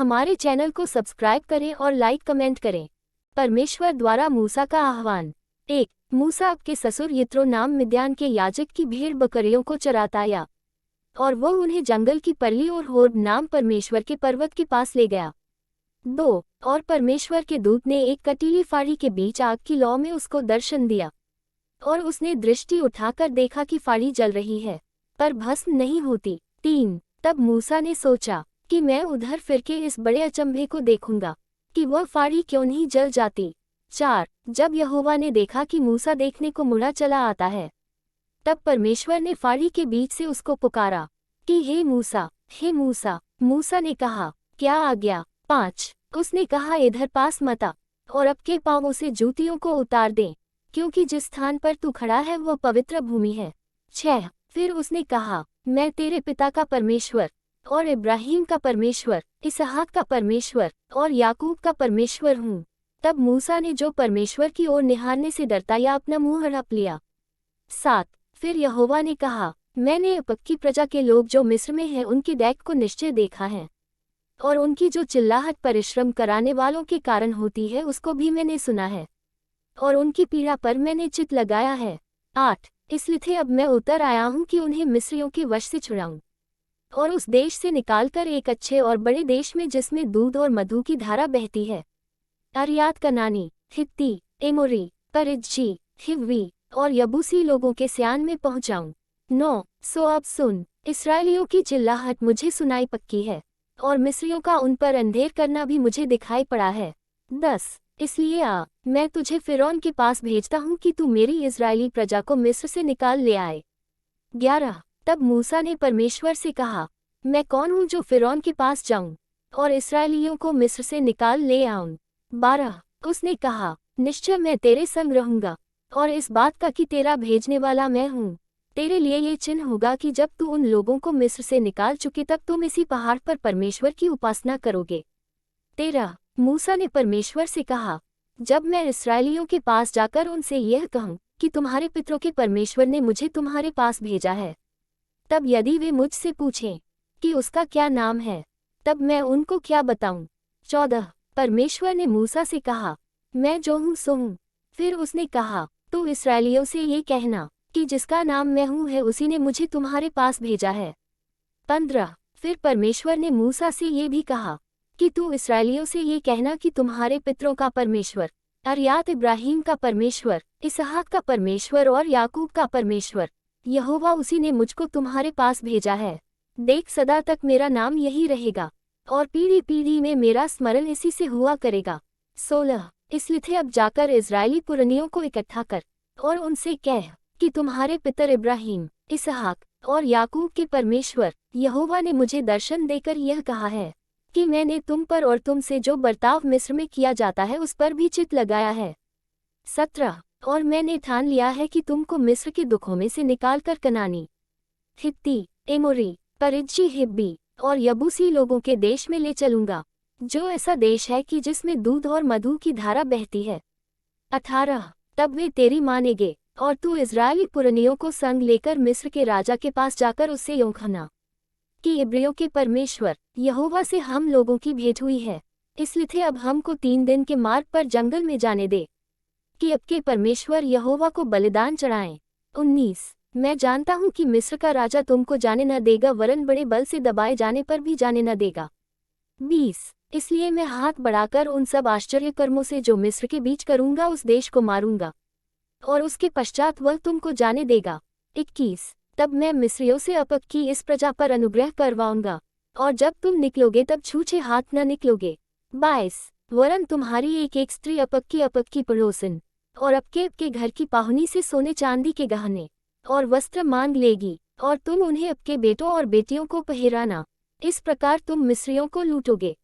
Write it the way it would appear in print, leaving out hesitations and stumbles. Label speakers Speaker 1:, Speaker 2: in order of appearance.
Speaker 1: हमारे चैनल को सब्सक्राइब करें और लाइक कमेंट करें। परमेश्वर द्वारा मूसा का आह्वान। 1। मूसा के ससुर यित्रो नाम मिद्यान के याजक की भेड़ बकरियों को चराता आया, और वो उन्हें जंगल की परली और होर्ब नाम परमेश्वर के पर्वत के पास ले गया। 2। और परमेश्वर के दूत ने एक कटीली फाड़ी के बीच आग की लौ में उसको दर्शन दिया, और उसने दृष्टि उठाकर देखा कि फाड़ी जल रही है, पर भस्म नहीं होती। 3। तब मूसा ने सोचा कि मैं उधर फिर के इस बड़े अचंभे को देखूंगा कि वह फाड़ी क्यों नहीं जल जाती। 4। जब यहोवा ने देखा कि मूसा देखने को मुड़ा चला आता है, तब परमेश्वर ने फाड़ी के बीच से उसको पुकारा कि हे मूसा, हे मूसा। मूसा ने कहा, क्या आज्ञा? 5। उसने कहा, इधर पास मत आ, और अपके पांवों से जूतियों को उतार दे, क्योंकि जिस स्थान पर तू खड़ा है वह पवित्र भूमि है। 6। फिर उसने कहा, मैं तेरे पिता का परमेश्वर और इब्राहिम का परमेश्वर, इसहाक का परमेश्वर और याकूब का परमेश्वर हूँ। तब मूसा ने जो परमेश्वर की ओर निहारने से डरता या अपना मुंह हड़प लिया। 7। फिर यहोवा ने कहा, मैंने पक्की प्रजा के लोग जो मिस्र में हैं उनकी दैख को निश्चय देखा है, और उनकी जो चिल्लाहट परिश्रम कराने वालों के कारण होती है उसको भी मैंने सुना है, और उनकी पीड़ा पर मैंने चित्त लगाया है। 8। इसलिए अब मैं उतर आया हूँ कि उन्हें मिस्रियों के वश से छुड़ाऊं, और उस देश से निकालकर एक अच्छे और बड़े देश में जिसमें दूध और मधु की धारा बहती है, अरियात कनानी, हित्ती, एमोरी, परिज्जी, हिव्वी और यबूसी लोगों के स्यान में पहुंचाऊं। 9। सो अब सुन, इस्राएलियों की चिल्लाहट मुझे सुनाई पक्की है, और मिस्रियों का उन पर अंधेर करना भी मुझे दिखाई पड़ा है। 10। इसलिए आ, मैं तुझे फिरौन के पास भेजता हूँ कि तू मेरी इस्राएली प्रजा को मिस्र से निकाल ले आए। 11। तब मूसा ने परमेश्वर से कहा, मैं कौन हूँ जो फिरौन के पास जाऊं और इस्राएलियों को मिस्र से निकाल ले आऊं। 12। उसने कहा, निश्चय मैं तेरे संग रहूंगा, और इस बात का कि तेरा भेजने वाला मैं हूँ, तेरे लिए ये चिन्ह होगा कि जब तू उन लोगों को मिस्र से निकाल चुके तब तुम इसी पहाड़ पर परमेश्वर की उपासना करोगे। 13। मूसा ने परमेश्वर से कहा, जब मैं इस्राएलियों के पास जाकर उनसे यह कहूँ कि तुम्हारे पितरों के परमेश्वर ने मुझे तुम्हारे पास भेजा है, तब यदि वे मुझसे पूछें कि उसका क्या नाम है, तब मैं उनको क्या बताऊं। 14। परमेश्वर ने मूसा से कहा, मैं जो हूँ सो हूँ। फिर उसने कहा, तू इस्राएलियों से ये कहना कि जिसका नाम मैं हूँ है उसी ने मुझे तुम्हारे पास भेजा है। 15। फिर परमेश्वर ने मूसा से ये भी कहा कि तू इस्राएलियों से ये कहना कि तुम्हारे पितरों का परमेश्वर, अरियात इब्राहिम का परमेश्वर, इसहाक का परमेश्वर और याकूब का परमेश्वर, यहोवा उसी ने मुझको तुम्हारे पास भेजा है। देख, सदा तक मेरा नाम यही रहेगा, और पीढ़ी पीढ़ी में मेरा स्मरण इसी से हुआ करेगा। 16। इसलिए अब जाकर इजरायली पुरनियों को इकट्ठा कर, और उनसे कह कि तुम्हारे पितर इब्राहिम, इसहाक और याकूब के परमेश्वर यहोवा ने मुझे दर्शन देकर यह कहा है कि मैंने तुम पर और तुमसे जो बर्ताव मिस्र में किया जाता है उस पर भी चित्त लगाया है। 17। और मैंने ठान लिया है कि तुमको मिस्र के दुखों में से निकालकर कनानी, हित्ती, एमोरी, परिज्जी, हिब्बी और यबूसी लोगों के देश में ले चलूंगा, जो ऐसा देश है कि जिसमें दूध और मधु की धारा बहती है। 18। तब वे तेरी मानेंगे, और तू इजरायली पुरनियों को संग लेकर मिस्र के राजा के पास जाकर उससे यूं कहना कि इब्रियों के परमेश्वर यहोवा से हम लोगों की भेंट हुई है, इसलिए अब हमको 3 दिन के मार्ग पर जंगल में जाने दे कि अब के परमेश्वर यहोवा को बलिदान चढ़ाएं। 19। मैं जानता हूँ कि मिस्र का राजा तुमको जाने न देगा, वरन बड़े बल से दबाए जाने पर भी जाने न देगा। 20। इसलिए मैं हाथ बढ़ाकर उन सब आश्चर्य कर्मों से जो मिस्र के बीच करूंगा उस देश को मारूंगा, और उसके पश्चात वह तुमको जाने देगा। 21। तब मैं मिस्रियों से अपक की इस प्रजा पर अनुग्रह करवाऊंगा, और जब तुम निकलोगे तब छूछे हाथ न निकलोगे। 22। वरन तुम्हारी एक एक स्त्री अपक की पड़ोसिन और अपके घर की पाहुनी से सोने चांदी के गहने और वस्त्र मांग लेगी, और तुम उन्हें अपके बेटों और बेटियों को पहिराना। इस प्रकार तुम मिस्रियों को लूटोगे।